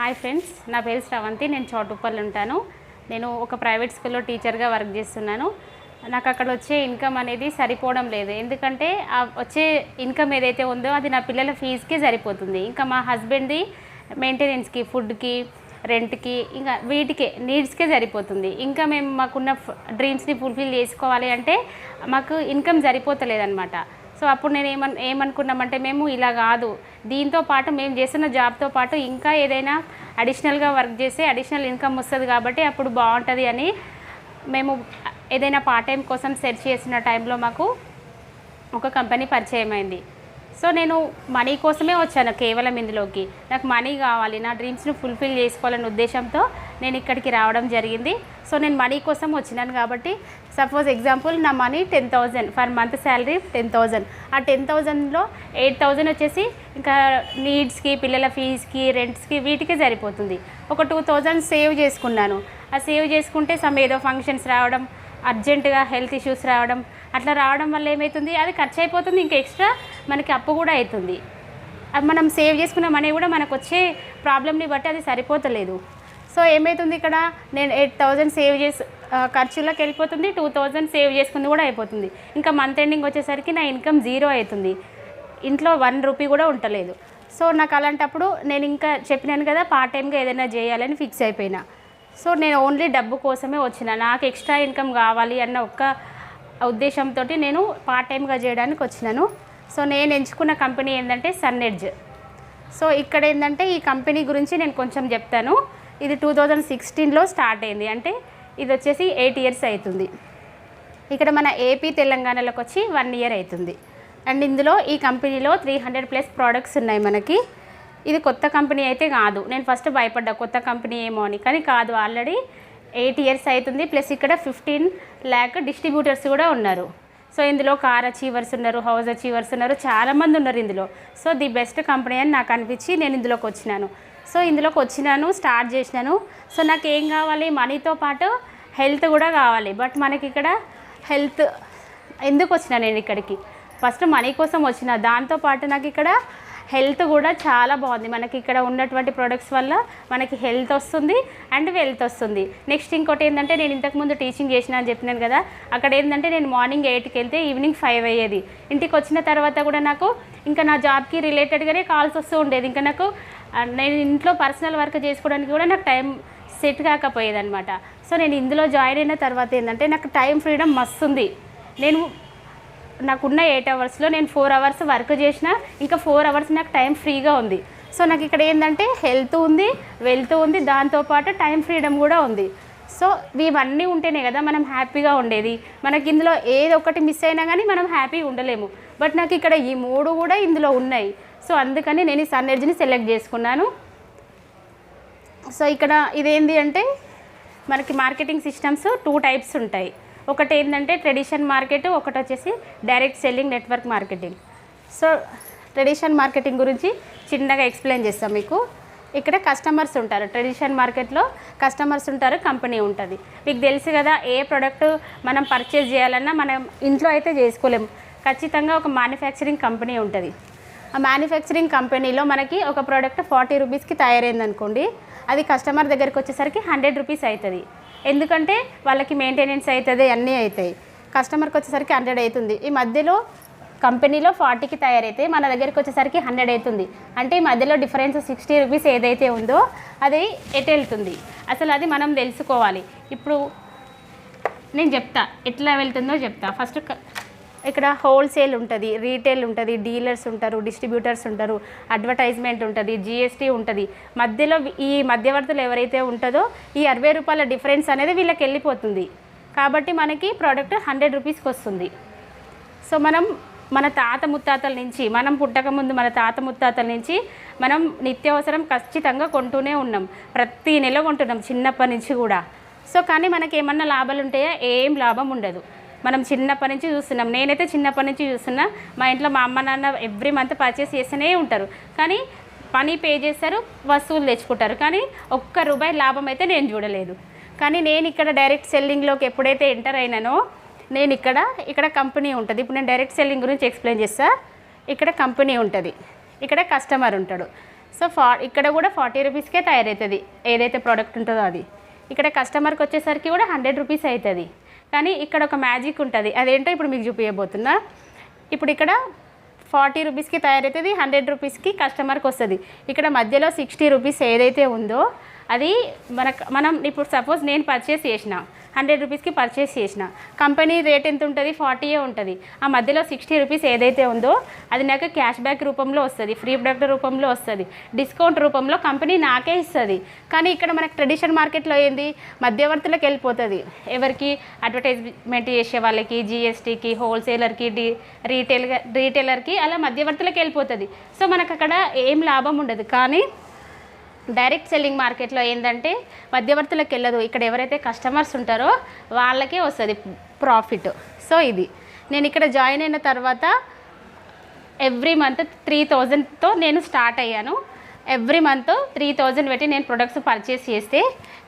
Hi friends, నా పేరు శ్రవంతి. నేను చౌటుప్పల్ ఉంటాను. నేను ఒక ప్రైవేట్ స్కూల్లో టీచర్గా వర్క్ చేస్తున్నాను. నాకు అక్కడ వచ్చే ఇన్కమ్ అనేది సరిపోవడం లేదు. ఎందుకంటే వచ్చే ఇన్కమ్ ఏదైతే ఉందో అది నా పిల్లల ఫీజుకి సరిపోతుంది. ఇంకా మా హస్బెండ్ది మెయింటెనెన్స్కి, ఫుడ్కి, రెంట్కి, ఇంకా వీటికే నీడ్స్కే సరిపోతుంది. ఇంకా మేము మాకున్న డ్రీమ్స్ని ఫుల్ఫిల్ చేసుకోవాలి అంటే మాకు ఇన్కమ్ సరిపోతలేదన్నమాట. సో అప్పుడు నేను ఏమనుకున్నామంటే మేము ఇలా కాదు, దీంతో పాటు మేము చేస్తున్న జాబ్తో పాటు ఇంకా ఏదైనా అడిషనల్గా వర్క్ చేసి అడిషనల్ ఇన్కమ్ వస్తుంది కాబట్టి అప్పుడు బాగుంటుంది అని మేము ఏదైనా పార్ట్ టైం కోసం సెర్చ్ చేసిన టైంలో మాకు ఒక కంపెనీ పరిచయం అయింది. సో నేను మనీ కోసమే వచ్చాను కేవలం ఇందులోకి. నాకు మనీ కావాలి, నా డ్రీమ్స్ని ఫుల్ఫిల్ చేసుకోవాలనే ఉద్దేశంతో నేను ఇక్కడికి రావడం జరిగింది. సో నేను మనీ కోసం వచ్చినాను కాబట్టి సపోజ్ ఎగ్జాంపుల్ నా మనీ 10,000 ఫర్ మంత్ శాలరీ 10,000. ఆ 10,000లో 8,000 వచ్చేసి ఇంకా నీడ్స్కి, పిల్లల ఫీజుకి, రెంట్స్కి వీటికే సరిపోతుంది. ఒక 2,000 సేవ్ చేసుకున్నాను. ఆ సేవ్ చేసుకుంటే ఏదో ఫంక్షన్స్ రావడం, అర్జెంటుగా హెల్త్ ఇష్యూస్ రావడం, అట్లా రావడం వల్ల ఏమవుతుంది, అది ఖర్చు అయిపోతుంది. ఇంకా ఎక్స్ట్రా మనకి అప్పు కూడా అవుతుంది. అది మనం సేవ్ చేసుకున్న మనీ కూడా మనకు వచ్చే ప్రాబ్లమ్ని బట్టి అది సరిపోతలేదు. సో ఏమవుతుంది, ఇక్కడ నేను 8,000 సేవ్ చేసి ఖర్చులకు వెళ్ళిపోతుంది, 2,000 సేవ్ చేసుకుంది కూడా అయిపోతుంది. ఇంకా మంత్ ఎండింగ్ వచ్చేసరికి నా ఇన్కమ్ 0 అవుతుంది. ఇంట్లో 1 రూపీ కూడా ఉండలేదు. సో నాకు అలాంటప్పుడు నేను ఇంకా చెప్పినాను కదా, పార్ట్ టైంగా ఏదైనా చేయాలని ఫిక్స్ అయిపోయినా. సో నేను ఓన్లీ డబ్బు కోసమే వచ్చిన, నాకు ఎక్స్ట్రా ఇన్కమ్ కావాలి అన్న ఒక్క ఉద్దేశంతో నేను పార్ట్ టైంగా చేయడానికి వచ్చినాను. సో నేను ఎంచుకున్న కంపెనీ ఏంటంటే సన్ ఎడ్జ్. సో ఇక్కడ ఏంటంటే ఈ కంపెనీ గురించి నేను కొంచెం చెప్తాను. ఇది 2016లో స్టార్ట్ అయింది, అంటే ఇది వచ్చేసి 8 ఇయర్స్ అవుతుంది. ఇక్కడ మన ఏపీ తెలంగాణలోకి వచ్చి 1 ఇయర్ అవుతుంది. అండ్ ఇందులో ఈ కంపెనీలో 300+ ప్రోడక్ట్స్ ఉన్నాయి మనకి. ఇది కొత్త కంపెనీ అయితే కాదు. నేను ఫస్ట్ భయపడ్డా కొత్త కంపెనీ ఏమో అని, కానీ కాదు, ఆల్రెడీ 8 ఇయర్స్ అవుతుంది. ప్లస్ ఇక్కడ 15 lakh డిస్ట్రిబ్యూటర్స్ కూడా ఉన్నారు. సో ఇందులో కార్ అచీవర్స్ ఉన్నారు, హౌస్ అచీవర్స్ ఉన్నారు, చాలామంది ఉన్నారు ఇందులో. సో ది బెస్ట్ కంపెనీ అని నాకు అనిపించి నేను ఇందులోకి వచ్చినాను. సో ఇందులోకి వచ్చినాను, స్టార్ట్ చేసినాను. సో నాకు ఏం కావాలి, మనీతో పాటు హెల్త్ కూడా కావాలి. బట్ మనకి ఇక్కడ హెల్త్ ఎందుకు వచ్చినా నేను ఇక్కడికి, ఫస్ట్ మనీ కోసం వచ్చిన, దాంతోపాటు నాకు ఇక్కడ హెల్త్ కూడా చాలా బాగుంది. మనకి ఇక్కడ ఉన్నటువంటి ప్రొడక్ట్స్ వల్ల మనకి హెల్త్ వస్తుంది అండ్ వెల్త్ వస్తుంది. నెక్స్ట్ ఇంకోటి ఏంటంటే, నేను ఇంతకుముందు టీచింగ్ చేసిన అని చెప్పినాను కదా, అక్కడ ఏంటంటే నేను మార్నింగ్ 8కి వెళ్తే ఈవినింగ్ 5 అయ్యేది. ఇంటికి వచ్చిన తర్వాత కూడా నాకు ఇంకా నా జాబ్కి రిలేటెడ్గానే కాల్స్ వస్తూ ఉండేది. ఇంకా నాకు నేను ఇంట్లో పర్సనల్ వర్క్ చేసుకోవడానికి కూడా నాకు టైం సెట్ కాకపోయేది అనమాట. సో నేను ఇందులో జాయిన్ అయిన తర్వాత ఏంటంటే నాకు టైం ఫ్రీడమ్ మస్తు ఉంది. నాకున్న 8 అవర్స్లో నేను 4 అవర్స్ వర్క్ చేసిన, ఇంకా 4 అవర్స్ నాకు టైం ఫ్రీగా ఉంది. సో నాకు ఇక్కడ ఏంటంటే హెల్త్ ఉంది, వెల్త్ ఉంది, దాంతోపాటు టైం ఫ్రీడమ్ కూడా ఉంది. సో ఇవన్నీ ఉంటేనే కదా మనం హ్యాపీగా ఉండేది. మనకి ఇందులో ఏదో ఒకటి మిస్ అయినా కానీ మనం హ్యాపీగా ఉండలేము. బట్ నాకు ఇక్కడ ఈ 3 కూడా ఇందులో ఉన్నాయి. సో అందుకని నేను ఈ సన్ ఎడ్జ్ని సెలెక్ట్ చేసుకున్నాను. సో ఇక్కడ ఇదేంటి అంటే మనకి మార్కెటింగ్ సిస్టమ్స్ 2 టైప్స్ ఉంటాయి. ఒకటి ఏంటంటే ట్రెడిషనల్ మార్కెట్, ఒకటి వచ్చేసి direct selling network marketing. So traditional marketing గురించి చిన్నగా ఎక్స్ప్లెయిన్ చేస్తాం మీకు. ఇక్కడ కస్టమర్స్ ఉంటారు, ట్రెడిషనల్ మార్కెట్లో కస్టమర్స్ ఉంటారు, కంపెనీ ఉంటుంది. మీకు తెలుసు కదా, ఏ ప్రోడక్ట్ మనం పర్చేజ్ చేయాలన్నా మనం ఇంట్లో అయితే చేసుకోలేము. ఖచ్చితంగా ఒక మ్యానుఫ్యాక్చరింగ్ కంపెనీ ఉంటుంది. ఆ మ్యానుఫ్యాక్చరింగ్ కంపెనీలో మనకి ఒక ప్రోడక్ట్ 40 రూపీస్కి తయారైంది అనుకోండి, అది కస్టమర్ దగ్గరికి వచ్చేసరికి 100 రూపీస్ అవుతుంది. ఎందుకంటే వాళ్ళకి మెయింటెనెన్స్ అవుతుంది, అన్నీ అవుతాయి. కస్టమర్కి వచ్చేసరికి 100 అవుతుంది. ఈ మధ్యలో కంపెనీలో 40కి తయారైతే మన దగ్గరికి వచ్చేసరికి 100 అవుతుంది. అంటే ఈ మధ్యలో డిఫరెన్స్ 60 రూపీస్ ఏదైతే ఉందో అది ఎటు వెళ్తుంది అసలు, అది మనం తెలుసుకోవాలి. ఇప్పుడు నేను చెప్తా ఎట్లా వెళ్తుందో చెప్తా. ఫస్ట్ ఇక్కడ హోల్సేల్ ఉంటుంది, రీటైల్ ఉంటుంది, డీలర్స్ ఉంటారు, డిస్ట్రిబ్యూటర్స్ ఉంటారు, అడ్వర్టైజ్మెంట్ ఉంటుంది, GST ఉంటుంది. మధ్యలో ఈ మధ్యవర్తులు ఎవరైతే ఉంటుందో ఈ 60 రూపాయల డిఫరెన్స్ అనేది వీళ్ళకి వెళ్ళిపోతుంది. కాబట్టి మనకి ప్రోడక్ట్ 100 రూపీస్కి వస్తుంది. సో మన తాత ముత్తాతల నుంచి, మనం పుట్టకముందు మన తాత ముత్తాతల నుంచి మనం నిత్యావసరం ఖచ్చితంగా కొంటూనే ఉన్నాం, ప్రతి నెల కొంటున్నాం చిన్నప్పటి నుంచి కూడా. సో కానీ మనకి ఏమన్నా లాభాలు ఉంటాయా? ఏం లాభం ఉండదు. మనం చిన్నప్పటి నుంచి చూస్తున్నాం, నేనైతే చిన్నప్పటి నుంచి చూస్తున్నా. మా ఇంట్లో మా అమ్మ నాన్న ఎవ్రీ మంత్ పర్చేస్ చేస్తూనే ఉంటారు, కానీ పని పే చేస్తారు, వస్తువులు తెచ్చుకుంటారు, కానీ ₹1 లాభం అయితే నేను చూడలేదు. కానీ నేను ఇక్కడ డైరెక్ట్ సెల్లింగ్లోకి ఎప్పుడైతే ఎంటర్ అయినానో, నేను ఇక్కడ కంపెనీ ఉంటుంది. ఇప్పుడు నేను డైరెక్ట్ సెల్లింగ్ గురించి ఎక్స్ప్లెయిన్ చేస్తా. ఇక్కడ కంపెనీ ఉంటుంది, ఇక్కడ కస్టమర్ ఉంటాడు. సో ఇక్కడ కూడా 40 రూపీస్కే తయారవుతుంది ఏదైతే ప్రోడక్ట్ ఉంటుందో అది. ఇక్కడ కస్టమర్కి వచ్చేసరికి కూడా 100 రూపీస్ అవుతుంది. కానీ ఇక్కడ ఒక మ్యాజిక్ ఉంటుంది, అదేంటో ఇప్పుడు మీకు చూపించబోతున్నా. ఇప్పుడు ఇక్కడ 40 రూపీస్కి తయారవుతుంది, 100 రూపీస్కి కస్టమర్కి వస్తుంది. ఇక్కడ మధ్యలో 60 రూపీస్ ఏదైతే ఉందో అది మనం ఇప్పుడు సపోజ్ నేను పర్చేస్ చేసిన 100 రూపీస్కి పర్చేస్ చేసిన, కంపెనీ రేట్ ఎంత ఉంటుంది, 40 ఉంటుంది. ఆ మధ్యలో 60 రూపీస్ ఏదైతే ఉందో అది నాకు క్యాష్ బ్యాక్ రూపంలో వస్తుంది, ఫ్రీ ప్రొడక్ట్ రూపంలో వస్తుంది, డిస్కౌంట్ రూపంలో కంపెనీ నాకే ఇస్తుంది. కానీ ఇక్కడ మనకు ట్రెడిషనల్ మార్కెట్లో ఏంది, మధ్యవర్తులకు వెళ్ళిపోతుంది. ఎవరికి అడ్వర్టైజ్మెంట్ చేసే వాళ్ళకి, జిఎస్టీకి, హోల్సేలర్కి, రీటైలర్కి, అలా మధ్యవర్తులకు వెళ్ళిపోతుంది. సో మనకు అక్కడ ఏం లాభం ఉండదు. కానీ డైరెక్ట్ సెల్లింగ్ మార్కెట్లో ఏంటంటే మధ్యవర్తులకు వెళ్ళదు, ఇక్కడ ఎవరైతే కస్టమర్స్ ఉంటారో వాళ్ళకే వస్తుంది ప్రాఫిట్. సో ఇది నేను ఇక్కడ జాయిన్ అయిన తర్వాత ఎవ్రీ మంత్ 3000తో నేను స్టార్ట్ అయ్యాను. ఎవ్రీ మంత్ 3000 పెట్టి నేను ప్రొడక్ట్స్ పర్చేస్ చేస్తే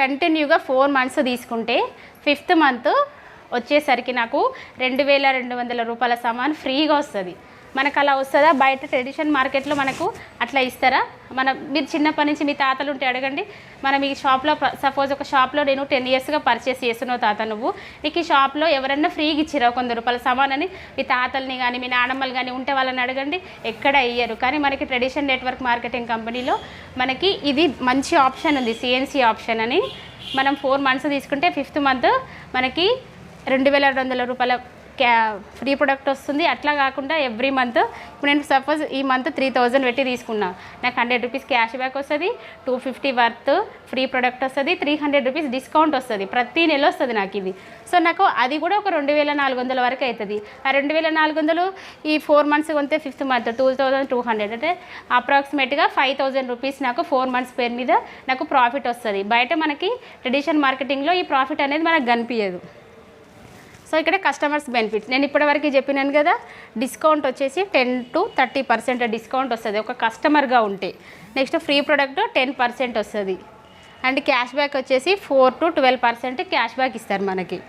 కంటిన్యూగా 4 మంత్స్ తీసుకుంటే 5th మంత్ వచ్చేసరికి నాకు 2200 రూపాయల సామాన్ ఫ్రీగా వస్తుంది. మనకు అలా వస్తుందా? బయట ట్రెడిషనల్ మార్కెట్లో మనకు అట్లా ఇస్తారా? మీరు చిన్నప్పటి నుంచి మీ తాతలు ఉంటే అడగండి. మనం ఈ షాప్లో సపోజ్ ఒక షాప్లో నేను 10 ఇయర్స్గా పర్చేస్ చేస్తున్నావు తాత, నువ్వు నీకు ఈ షాప్లో ఎవరన్నా ఫ్రీగా ఇచ్చిరా 100 రూపాయల సామానని? మీ తాతల్ని కానీ మీ నానమ్మలు కానీ ఉంటే వాళ్ళని అడగండి, ఎక్కడ ఇయ్యరు. కానీ మనకి ట్రెడిషనల్ నెట్వర్క్ మార్కెటింగ్ కంపెనీలో మనకి ఇది మంచి ఆప్షన్ ఉంది, సిఎన్సి ఆప్షన్ అని. మనం 4 మంత్స్ తీసుకుంటే 5th మంత్ మనకి 2200 రూపాయల ఫ్రీ ప్రొడక్ట్ వస్తుంది. అట్లా కాకుండా ఎవ్రీ మంత్ ఇప్పుడు నేను సపోజ్ ఈ మంత్ 3000 పెట్టి తీసుకున్నా, నాకు 100 రూపీస్ క్యాష్ బ్యాక్ వస్తుంది, 250 వర్త్ ఫ్రీ ప్రొడక్ట్ వస్తుంది, 300 రూపీస్ డిస్కౌంట్ వస్తుంది, ప్రతి నెల వస్తుంది నాకు ఇది. సో నాకు అది కూడా ఒక 2400 వరకు అవుతుంది. ఆ 2400 ఈ 4 మంత్స్ కొంటే 5th మంత్ 2200 అంటే అప్రాక్సిమేట్గా 5000 రూపీస్ నాకు 4 మంత్స్ పేరు మీద నాకు ప్రాఫిట్ వస్తుంది. బయట మనకి ట్రెడిషనల్ మార్కెటింగ్లో ఈ ప్రాఫిట్ అనేది మనకు కనిపించదు. సో ఇక్కడ కస్టమర్స్ బెనిఫిట్స్ నేను ఇప్పటివరకు చెప్పినాను కదా, డిస్కౌంట్ వచ్చేసి 10 to 30% డిస్కౌంట్ వస్తుంది ఒక కస్టమర్గా ఉంటే. నెక్స్ట్ ఫ్రీ ప్రొడక్ట్ 10% వస్తుంది. అండ్ క్యాష్ బ్యాక్ వచ్చేసి 4 to 12% క్యాష్ బ్యాక్ ఇస్తారు మనకి.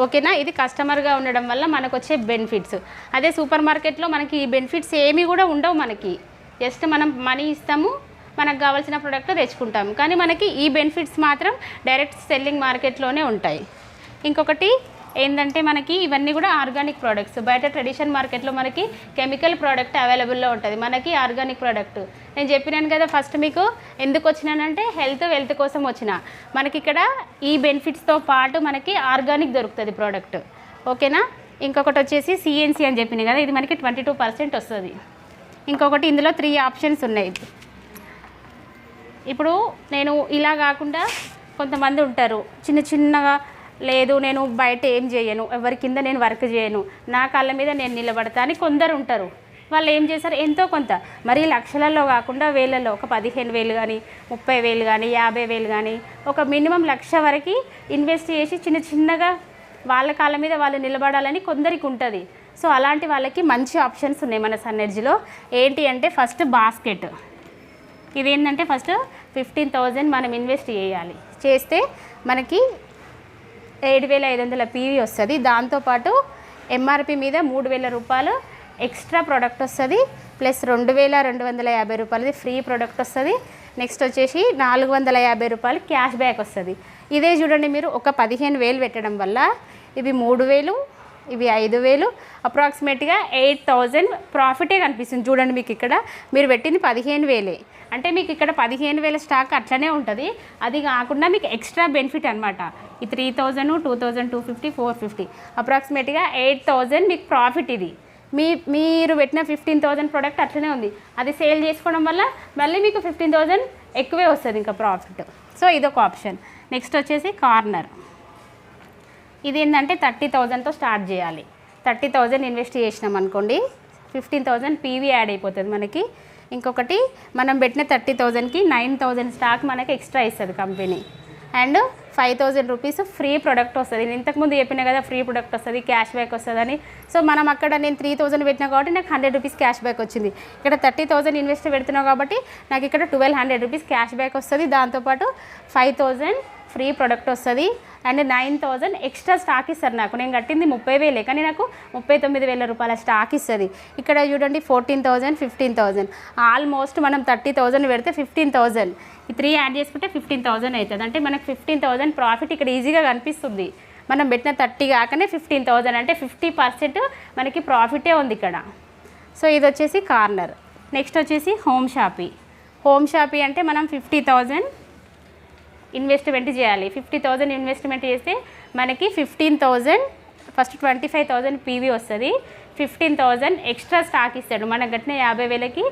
ఓకేనా? ఇది కస్టమర్గా ఉండడం వల్ల మనకు వచ్చే బెనిఫిట్స్. అదే సూపర్ మార్కెట్లో మనకి ఈ బెనిఫిట్స్ ఏమీ కూడా ఉండవు. మనకి జస్ట్ మనం మనీ ఇస్తాము, మనకు కావాల్సిన ప్రోడక్ట్ తెచ్చుకుంటాము. కానీ మనకి ఈ బెనిఫిట్స్ మాత్రం డైరెక్ట్ సెల్లింగ్ మార్కెట్లోనే ఉంటాయి. ఇంకొకటి ఏంటంటే మనకి ఇవన్నీ కూడా ఆర్గానిక్ ప్రోడక్ట్స్. బయట ట్రెడిషనల్ మార్కెట్లో మనకి కెమికల్ ప్రోడక్ట్ అవైలబుల్లో ఉంటుంది, మనకి ఆర్గానిక్ ప్రోడక్ట్. నేను చెప్పినాను కదా ఫస్ట్ మీకు ఎందుకు వచ్చినానంటే వెల్త్ కోసం వచ్చిన. మనకి ఇక్కడ ఈ బెనిఫిట్స్తో పాటు మనకి ఆర్గానిక్ దొరుకుతుంది ప్రోడక్ట్. ఓకేనా? ఇంకొకటి వచ్చేసి సిఎన్సి అని చెప్పిన కదా, ఇది మనకి 22% వస్తుంది. ఇంకొకటి ఇందులో 3 ఆప్షన్స్ ఉన్నాయి. ఇప్పుడు నేను ఇలా కాకుండా కొంతమంది ఉంటారు చిన్నగా, లేదు నేను బయట ఏం చేయను, ఎవరి కింద నేను వర్క్ చేయను, నా కాళ్ళ మీద నేను నిలబడతా అని కొందరు ఉంటారు. వాళ్ళు ఏం చేశారు, ఎంతో కొంత మరీ లక్షలలో కాకుండా వేలలో ఒక 15,000 కానీ 30,000 కానీ 50,000 కానీ ఒక మినిమం 1,00,000 వరకు ఇన్వెస్ట్ చేసి చిన్నగా వాళ్ళ కాళ్ళ మీద వాళ్ళు నిలబడాలని కొందరికి ఉంటుంది. సో అలాంటి వాళ్ళకి మంచి ఆప్షన్స్ ఉన్నాయి మన సన్నెడ్జ్లో. ఏంటి అంటే ఫస్ట్ బాస్కెట్. ఇదేంటంటే ఫస్ట్ 15,000 మనం ఇన్వెస్ట్ చేయాలి. చేస్తే మనకి 7,500 పీవీ వస్తుంది. దాంతోపాటు ఎంఆర్పి మీద 3,000 రూపాయలు ఎక్స్ట్రా ప్రోడక్ట్ వస్తుంది, ప్లస్ 2,250 రూపాయలది ఫ్రీ ప్రోడక్ట్ వస్తుంది. నెక్స్ట్ వచ్చేసి 450 రూపాయలు క్యాష్ బ్యాక్ వస్తుంది. ఇదే చూడండి, మీరు ఒక 15,000 పెట్టడం వల్ల ఇవి 3,000, ఇవి 5,000, అప్రాక్సిమేట్గా 8,000 ప్రాఫిటే కనిపిస్తుంది. చూడండి మీకు ఇక్కడ మీరు పెట్టింది 15,000, అంటే మీకు ఇక్కడ 15,000 స్టాక్ అట్లనే ఉంటుంది. అది కాకుండా మీకు ఎక్స్ట్రా బెనిఫిట్ అనమాట. ఈ 3,000, 2,000, 250, 450 అప్రాక్సిమేట్గా 8,000 మీకు ప్రాఫిట్. ఇది మీరు పెట్టిన 15,000 ప్రోడక్ట్ అట్లనే ఉంది. అది సేల్ చేసుకోవడం వల్ల మళ్ళీ మీకు 15,000 ఎక్కువే వస్తుంది ఇంకా ప్రాఫిట్. సో ఇదొక ఆప్షన్. నెక్స్ట్ వచ్చేసి కార్నర్. ఇది ఏంటంటే 30,000తో స్టార్ట్ చేయాలి. 30,000 ఇన్వెస్ట్ చేసినాం అనుకోండి, 15,000 పీవీ యాడ్ అయిపోతుంది మనకి. ఇంకొకటి మనం పెట్టిన 30,000కి 9,000 స్టాక్ మనకి ఎక్స్ట్రా ఇస్తుంది company. And 5,000 rupees free product వస్తుంది. నేను ఇంతకుముందు చెప్పిన కదా ఫ్రీ ప్రొడక్ట్ వస్తుంది, క్యాష్ బ్యాక్ వస్తుందని. సో మనం అక్కడ నేను 3,000 పెట్టినా కాబట్టి నాకు 100 రూపీస్ క్యాష్ బ్యాక్ వచ్చింది. ఇక్కడ 30,000 ఇన్వెస్ట్ పెడుతున్నావు కాబట్టి నాకు ఇక్కడ 1,200 రూపీస్ క్యాష్ బ్యాక్ వస్తుంది. దాంతోపాటు 5,000 ఫ్రీ ప్రొడక్ట్ వస్తుంది. అండ్ 9,000 ఎక్స్ట్రా స్టాక్ ఇస్తారు నాకు. నేను కట్టింది 30,000 కానీ నాకు 39,000 రూపాయల స్టాక్ ఇస్తుంది. ఇక్కడ చూడండి 14,000, 15,000, ఆల్మోస్ట్ మనం 30,000 పెడితే 15,000, ఈ 3 యాడ్ చేసుకుంటే 15,000 అవుతుంది. అంటే మనకు 15,000 ప్రాఫిట్ ఇక్కడ ఈజీగా కనిపిస్తుంది. మనం పెట్టిన 30 కాకనే 15,000 అంటే 50% మనకి ప్రాఫిటే ఉంది ఇక్కడ. సో ఇది వచ్చేసి కార్నర్. నెక్స్ట్ వచ్చేసి హోమ్ షాపీ అంటే మనం 50,000 ఇన్వెస్ట్మెంట్ చేయాలి. 50,000 ఇన్వెస్ట్మెంట్ చేస్తే మనకి 15,000, ఫస్ట్ 25,000 పీవీ వస్తుంది. 15,000 ఎక్స్ట్రా స్టాక్ ఇస్తాడు. మనకు కట్టిన 50,000కి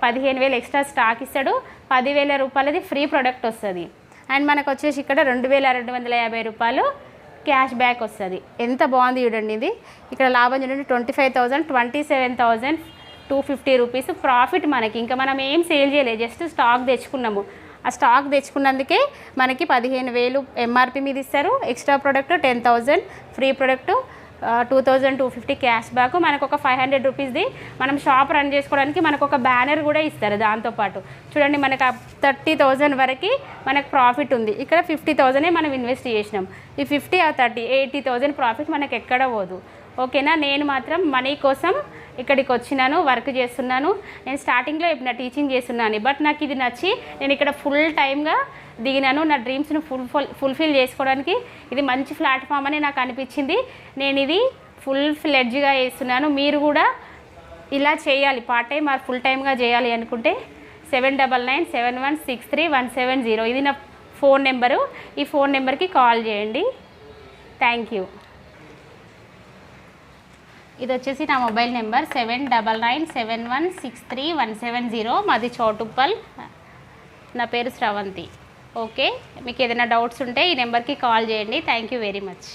15,000 ఎక్స్ట్రా స్టాక్ ఇస్తాడు. 10,000 రూపాయలది ఫ్రీ ప్రొడక్ట్ వస్తుంది. అండ్ మనకు వచ్చేసి ఇక్కడ 2,250 రూపాయలు క్యాష్ బ్యాక్ వస్తుంది. ఎంత బాగుంది చూడండి ఇది. ఇక్కడ లాభం చూడండి 25,000, 27,250 రూపీస్ ప్రాఫిట్ మనకి. ఇంకా మనం ఏం సేల్ చేయలేదు, జస్ట్ స్టాక్ తెచ్చుకున్నాము. ఆ స్టాక్ తెచ్చుకున్నందుకే మనకి 15,000 ఎంఆర్పి మీద ఇస్తారు. Extra product 10,000 free product, 2,250 cash back. మనకు ఒక 500 రూపీస్ది మనం షాప్ రన్ చేసుకోవడానికి మనకు ఒక బ్యానర్ కూడా ఇస్తారు దాంతోపాటు. చూడండి మనకు 30,000 వరకు మనకు ప్రాఫిట్ ఉంది. ఇక్కడ 50,000 మనం ఇన్వెస్ట్ చేసినాం. ఈ 50 ఆ 30 80,000 ప్రాఫిట్ మనకు ఎక్కడ పోదు. ఓకేనా. నేను మాత్రం మనీ కోసం ఇక్కడికి వచ్చినాను, వర్క్ చేస్తున్నాను. నేను స్టార్టింగ్లో చెప్పిన టీచింగ్ చేస్తున్నాను, బట్ నాకు ఇది నచ్చి నేను ఇక్కడ ఫుల్ టైమ్గా దిగినాను. నా డ్రీమ్స్ను ఫుల్ఫిల్ చేసుకోవడానికి ఇది మంచి ప్లాట్ఫామ్ అని నాకు అనిపించింది. నేను ఇది ఫుల్ ఫ్లెడ్జ్గా చేస్తున్నాను. మీరు కూడా ఇలా చేయాలి, పార్ట్ టైం ఆర్ ఫుల్ టైమ్గా చేయాలి అనుకుంటే 7997163170 ఇది నా ఫోన్ నెంబరు. ఈ ఫోన్ నెంబర్కి కాల్ చేయండి. Thank you. ఇది వచ్చేసి నా మొబైల్ నెంబర్ 7997163170. మాది చోటుప్పల్. నా పేరు శ్రవంతి. ఓకే, మీకు ఏదైనా డౌట్స్ ఉంటే ఈ నెంబర్కి కాల్ చేయండి. Thank you very much.